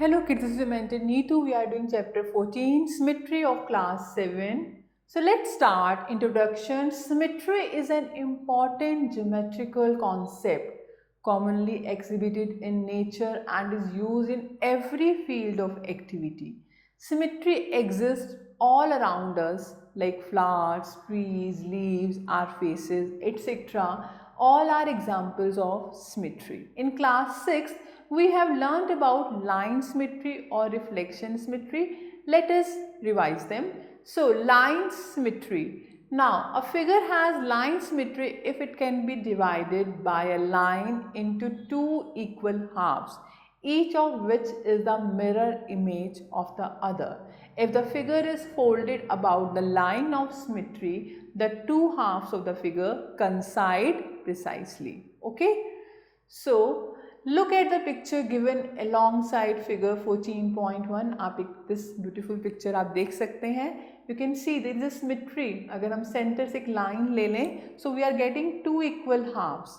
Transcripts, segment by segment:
Hello kids, this is your mentor Neetu. We are doing chapter 14, Symmetry of class 7. So let's start. Introduction. Symmetry is an important geometrical concept commonly exhibited in nature and is used in every field of activity. Symmetry exists all around us like flowers, trees, leaves, our faces, etc. All are examples of symmetry. In class 6, we have learned about line symmetry or reflection symmetry. Let us revise them. So, line symmetry. Now, a figure has line symmetry if it can be divided by a line into two equal halves, each of which is the mirror image of the other. If the figure is folded about the line of symmetry, the two halves of the figure coincide precisely. Okay? So, look at the picture given alongside figure 14.1. आप this beautiful picture आप देख सकते हैं. You can see there is a symmetry. अगर हम center से एक line ले लें, so we are getting two equal halves.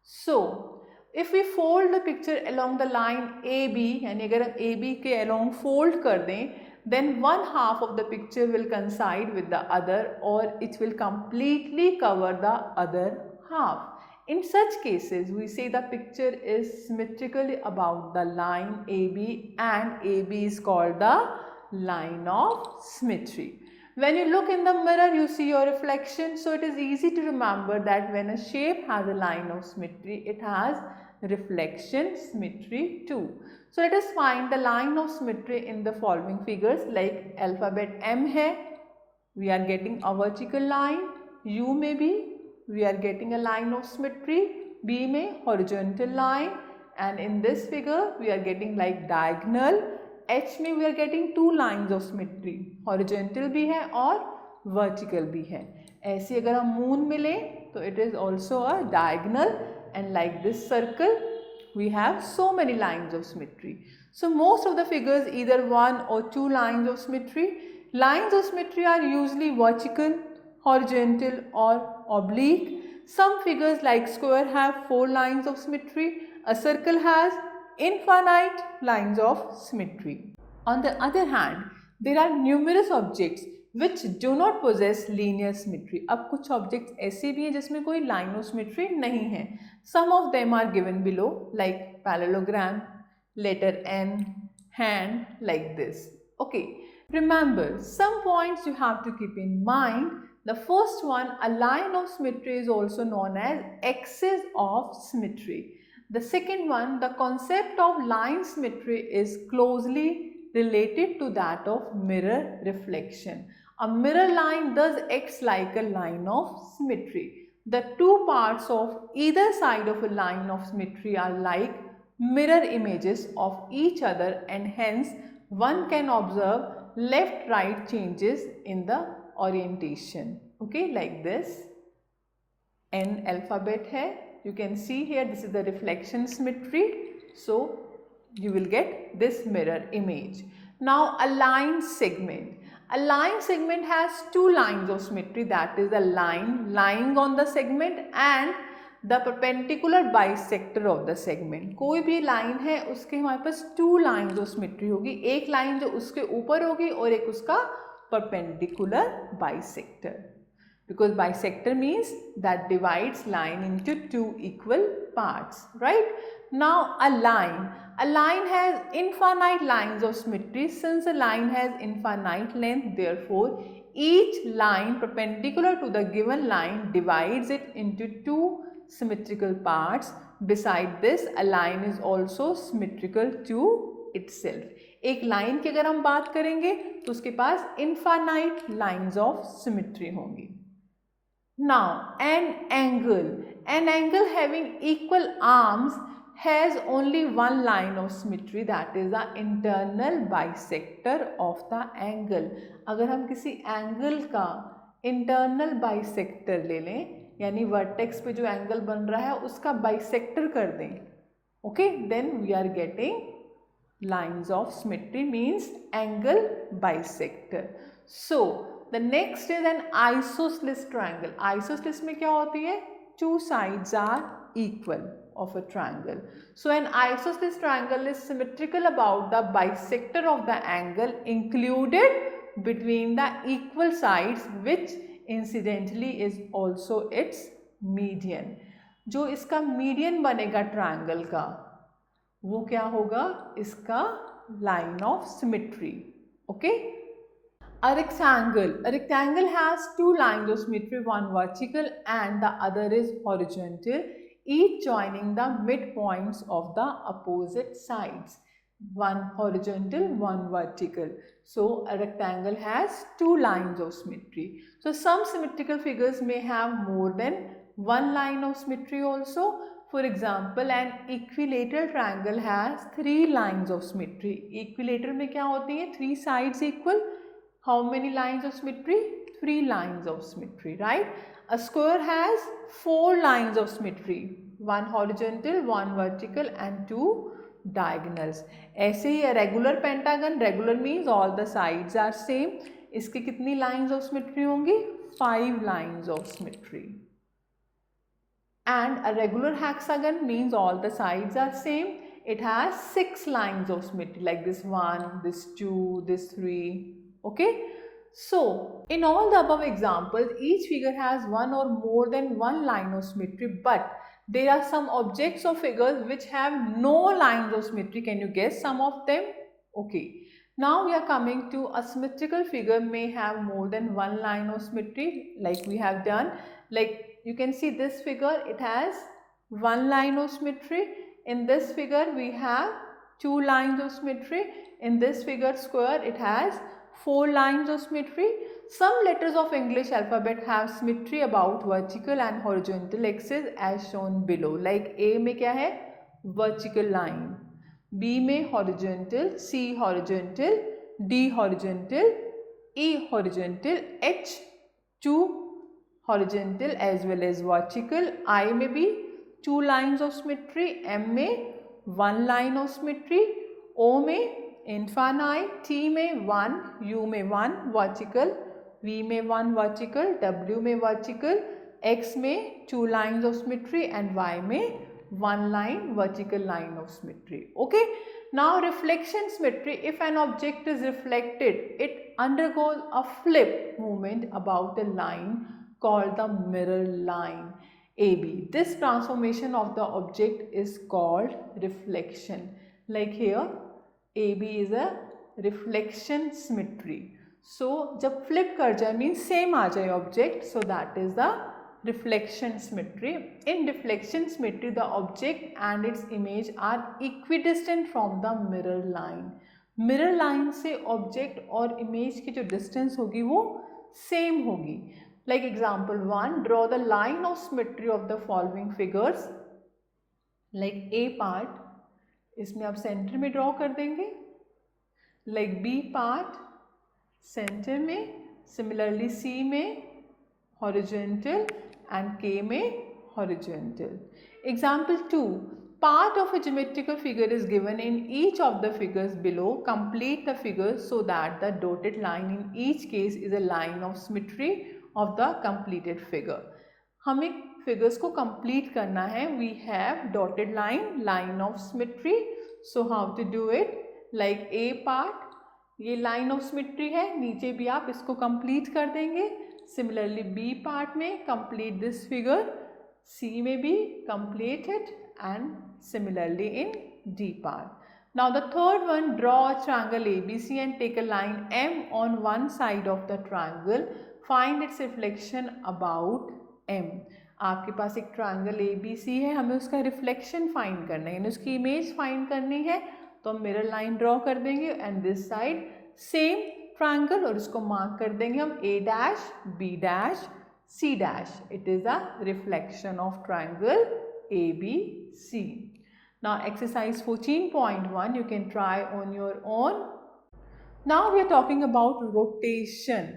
So, if we fold the picture along the line AB, यानी अगर हम AB के along fold कर दें, then one half of the picture will coincide with the other or it will completely cover the other half. In such cases, we say the picture is symmetrical about the line AB and AB is called the line of symmetry. When you look in the mirror, you see your reflection. So, it is easy to remember that when a shape has a line of symmetry, it has reflection symmetry too. So, let us find the line of symmetry in the following figures like alphabet M hai. We are getting a vertical line. U may be. We are getting a line of symmetry. B may horizontal line. And in this figure, we are getting like diagonal. H में we are getting two lines of symmetry, horizontal भी है और vertical भी है. ऐसे अगर हम moon में लें तो it is also a diagonal, and like this circle we have so many lines of symmetry. So most of the figures either one or two lines of symmetry. Lines of symmetry are usually vertical, horizontal or oblique. Some figures like square have 4 lines of symmetry. A circle has infinite lines of symmetry. On the other hand, there are numerous objects which do not possess linear symmetry. अब कुछ objects ऐसे भी हैं जिसमें कोई line of symmetry नहीं है. Some of them are given below like parallelogram, letter N, hand, like this. Okay. Remember, some points you have to keep in mind. The first one, a line of symmetry is also known as axis of symmetry. The second one, the concept of line symmetry is closely related to that of mirror reflection. A mirror line does act like a line of symmetry. The two parts of either side of a line of symmetry are like mirror images of each other, and hence one can observe left-right changes in the orientation. Okay, like this. N alphabet hai. You can see here this is the reflection symmetry. So you will get this mirror image. Now a line segment. A line segment has two lines of symmetry, that is the line lying on the segment and the perpendicular bisector of the segment. कोई भी line है उसके हमारे पास two lines of symmetry होगी, एक line जो उसके ऊपर होगी और एक उसका perpendicular bisector. Because bisector means that divides line into two equal parts, right? Now a line has infinite lines of symmetry. Since a line has infinite length, therefore each line perpendicular to the given line divides it into two symmetrical parts. Beside this, a line is also symmetrical to itself. एक line की अगर हम बात करेंगे तो उसके पास infinite lines of symmetry होंगी. Now, an angle having equal arms has only one line of symmetry, that is the internal bisector of the angle. अगर हम किसी angle का internal bisector ले लें, यानी vertex पे जो angle बन रहा है उसका bisector कर दें, okay, then we are getting lines of symmetry, means angle bisector. So the next is an isosceles triangle. Isosceles में क्या होती है? Two sides are equal. of a triangle. So an isosceles triangle is symmetrical about the bisector of the angle included between the equal sides, which incidentally is also its median. जो इसका median बनेगा triangle का वो क्या होगा, इसका line of symmetry. Okay. A rectangle has two lines of symmetry, one vertical and the other is horizontal, each joining the midpoints of the opposite sides. One horizontal, one vertical. So a rectangle has two lines of symmetry. So some symmetrical figures may have more than one line of symmetry also. For example, an equilateral triangle has three lines of symmetry. Equilateral में क्या होती है? Three sides equal. How many lines of symmetry? 3 lines of symmetry, right? A square has 4 lines of symmetry, one horizontal, one vertical and two diagonals. ऐसे ही a regular pentagon, regular means all the sides are same. इसके कितनी lines of symmetry होंगी? 5 lines of symmetry. And a regular hexagon means all the sides are same. It has 6 lines of symmetry, like this 1, this 2, this 3. Okay, so in all the above examples, each figure has one or more than one line of symmetry, but there are some objects or figures which have no lines of symmetry. Can you guess some of them? Okay, now we are coming to a symmetrical figure may have more than one line of symmetry, like we have done. Like you can see this figure, it has one line of symmetry. In this figure we have two lines of symmetry. In this figure square, it has 4 lines of symmetry. Some letters of English alphabet have symmetry about vertical and horizontal axis as shown below. Like A में क्या है? Vertical line. B में horizontal, C horizontal, D horizontal, E horizontal, H 2 horizontal as well as vertical. I में भी 2 lines of symmetry, M में 1 line of symmetry, O में infinite, T में 1, U में 1 vertical, V में 1 vertical, W में vertical, X में 2 lines of symmetry and Y में 1 line vertical line of symmetry. Okay, now reflection symmetry. If an object is reflected, it undergoes a flip movement about a line called the mirror line AB. This transformation of the object is called reflection. Like here AB is a reflection symmetry. So जब flip कर जाए means same आ जाए object, so that is the reflection symmetry. In reflection symmetry, the object and its image are equidistant from the mirror line. Mirror line से object और image की जो distance होगी वो same होगी. Like example 1, draw the line of symmetry of the following figures. Like A part, इसमें आप center में draw कर देंगे. Like B part, center में, similarly C में horizontal and K में horizontal. Example 2, part of a geometrical figure is given in each of the figures below. Complete the figure so that the dotted line in each case is a line of symmetry of the completed figure. हमें figures को complete करना है. We have dotted line, line of symmetry. So how to do it? Like A part, ये line of symmetry है, नीचे भी आप इसको complete कर देंगे. Similarly B part में complete this figure, C में भी complete it, and similarly in D part. Now the third one, draw a triangle ABC and take a line M on one side of the triangle. Find its reflection about M. आपके पास एक triangle ABC है, हमें उसका reflection find करना है, यानी उसकी image find करनी है. तो हम मिरर लाइन ड्रॉ कर देंगे and this side same triangle और इसको मार्क कर देंगे हम A dash B dash C dash. It is a reflection of triangle ABC. Now exercise 14.1 you can try on your own. Now we are talking about rotation.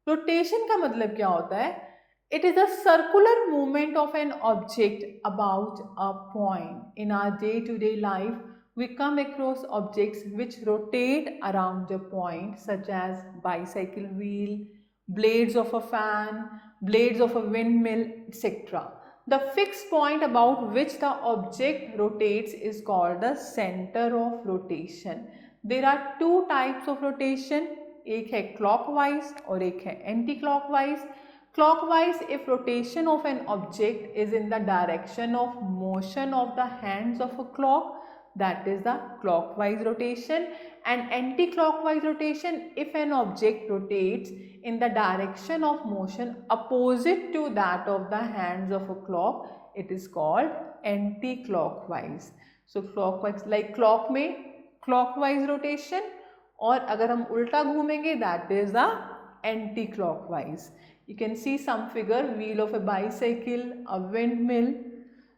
Rotation का मतलब क्या होता है? It is a circular movement of an object about a point. In our day-to-day life, we come across objects which rotate around a point, such as bicycle wheel, blades of a fan, blades of a windmill, etc. The fixed point about which the object rotates is called the center of rotation. There are two types of rotation, एक है clockwise और एक है anti-clockwise. Clockwise, if rotation of an object is in the direction of motion of the hands of a clock, that is the clockwise rotation. And anti-clockwise rotation, if an object rotates in the direction of motion opposite to that of the hands of a clock, it is called anti-clockwise. So clockwise, like clock में clockwise rotation, और अगर हम उल्टा घूमेंगे that is the anti-clockwise. You can see some figure, wheel of a bicycle, a windmill.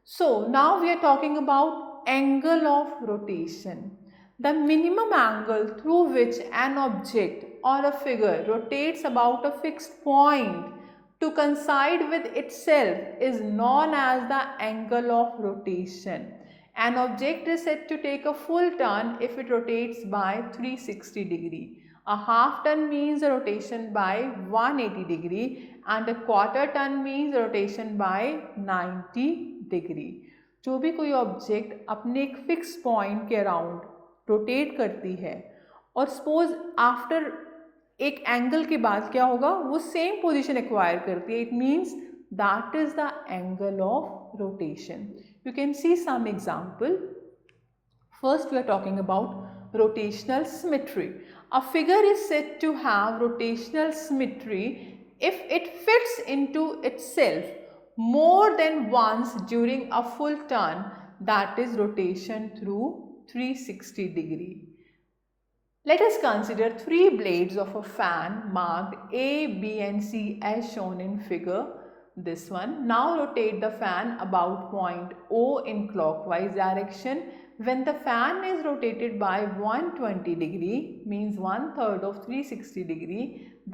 So now we are talking about angle of rotation. The minimum angle through which an object or a figure rotates about a fixed point to coincide with itself is known as the angle of rotation. An object is said to take a full turn if it rotates by 360 degree. A half turn means a rotation by 180 degree and a quarter turn means a rotation by 90 degree. जो भी कोई object अपने एक fix point के around rotate करती है और suppose after एक एंगल के बाद क्या होगा, वो सेम पोजीशन एक्वायर करती है, it means that is the angle of rotation. You can see some example. First we are talking about rotational symmetry. A figure is said to have rotational symmetry if it fits into itself more than once during a full turn, that is rotation through 360 degree. Let us consider three blades of a fan marked A, B and C as shown in figure. This one. Now rotate the fan about point O in clockwise direction. When the fan is rotated by 120 degree, means 1/3 of 360 degree,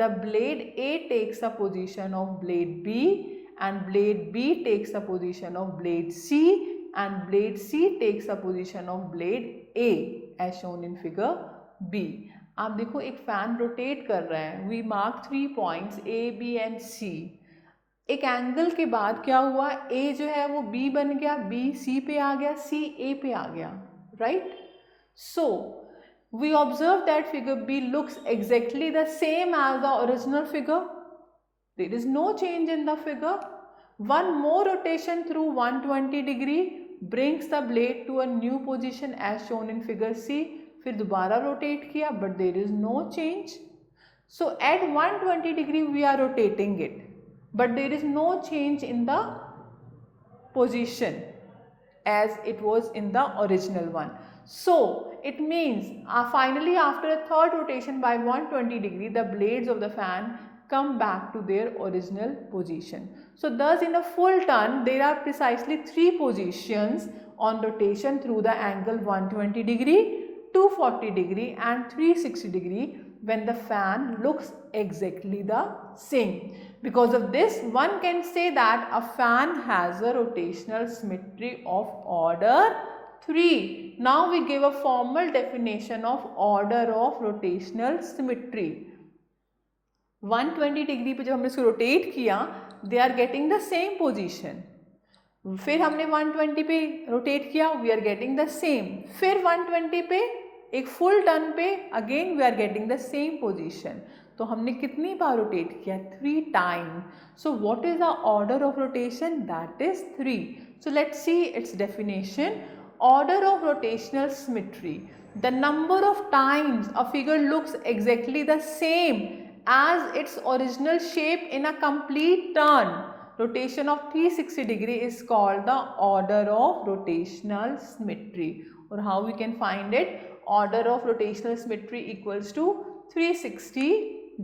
the blade A takes the position of blade B and blade B takes the position of blade C and blade C takes the position of blade A as shown in figure B. आप देखो एक fan rotate कर रहा है. We mark 3 points A, B and C. एक angle के बाद क्या हुआ, A जो है वो B बन गया, B C पे आ गया, C A पे आ गया, right. So we observe that figure B looks exactly the same as the original figure. There is no change in the figure. One more rotation through 120 degree brings the blade to a new position as shown in figure C. फिर दोबारा rotate किया but there is no change. So at 120 degree we are rotating it, but there is no change in the position as it was in the original one. So it means finally after a third rotation by 120 degree, the blades of the fan come back to their original position. So thus in a full turn there are precisely 3 positions on rotation through the angle 120 degree, 240 degree and 360 degree when the fan looks exactly the same. Because of this, one can say that a fan has a rotational symmetry of order 3. Now we give a formal definition of order of rotational symmetry. 120 degree पे जब हमने इसको rotate किया, they are getting the same position. फिर हमने 120 पे rotate किया, we are getting the same. फिर 120 पे एक फुल टर्न पे again we are getting the same position. तो हमने कितनी बार रोटेट किया, 3 time. So what is the order of rotation, that is 3. So let's see its definition. Order of rotational symmetry, the number of times a figure looks exactly the same as its original shape in a complete turn. Rotation of 360 degree is called the order of rotational symmetry. और how we can find it, order of rotational symmetry equals to 360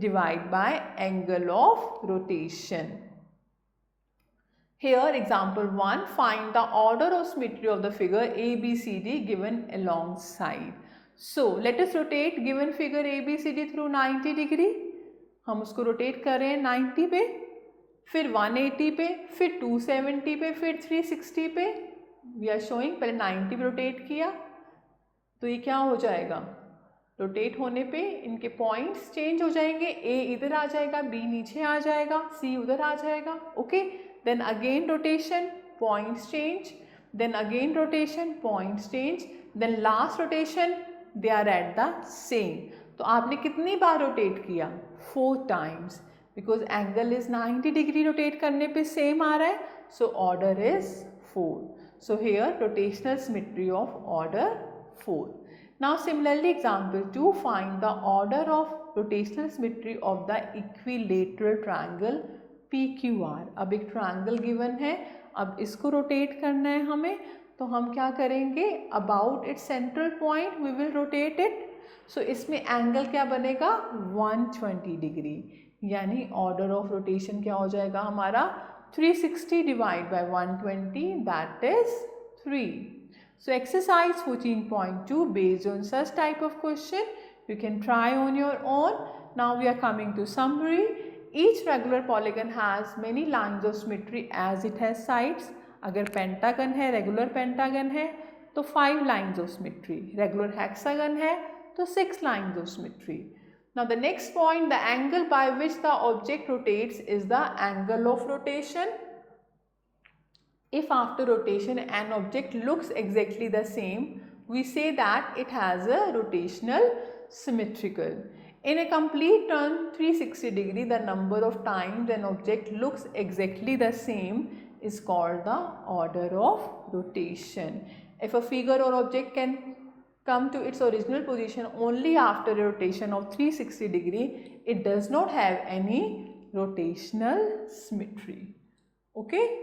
divided by angle of rotation. Here example 1, find the order of symmetry of the figure ABCD given alongside. So let us rotate given figure ABCD through 90 degree. हम उसको rotate कर रहे हैं 90 पे, फिर 180 पे, फिर 270 पे, फिर 360 पे. We are showing पहले 90 पे रोटेट किया तो ये क्या हो जाएगा, रोटेट होने पे इनके पॉइंट्स चेंज हो जाएंगे. ए इधर आ जाएगा, बी नीचे आ जाएगा, सी उधर आ जाएगा. Okay, then again rotation points change, then again rotation, points change, then last rotation they are at the same. तो आपने कितनी बार रोटेट किया? 4 times, because angle is 90 degree, rotate करने पे सेम आ रहा है, so order is 4. So here rotational symmetry of order 4. Now similarly example 2, find the order of rotational symmetry of the equilateral triangle PQR. अब एक triangle given है, अब इसको rotate करना है हमें, तो हम क्या करेंगे? About its central point we will rotate it. So इसमें एंगल क्या बनेगा? 120 डिग्री, यानी ऑर्डर ऑफ रोटेशन क्या हो जाएगा हमारा? 360 divide by 120, that is 3. So exercise 14.2, based on such type of question you can try on your own. Now we are coming to summary. Each regular polygon has many lines of symmetry as it has sides. अगर pentagon है, regular pentagon है तो 5 lines of symmetry. Regular hexagon है तो 6 lines of symmetry. Now the next point, the angle by which the object rotates is the angle of rotation. If after rotation an object looks exactly the same, we say that it has a rotational symmetrical. In a complete turn 360 degree, the number of times an object looks exactly the same is called the order of rotation. If a figure or object can come to its original position only after a rotation of 360 degree, it does not have any rotational symmetry. Okay?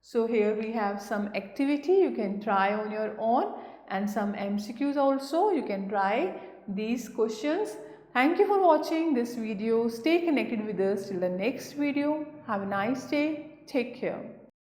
So here we have some activity you can try on your own, and some MCQs also. You can try these questions. Thank you for watching this video. Stay connected with us till the next video. Have a nice day. Take care.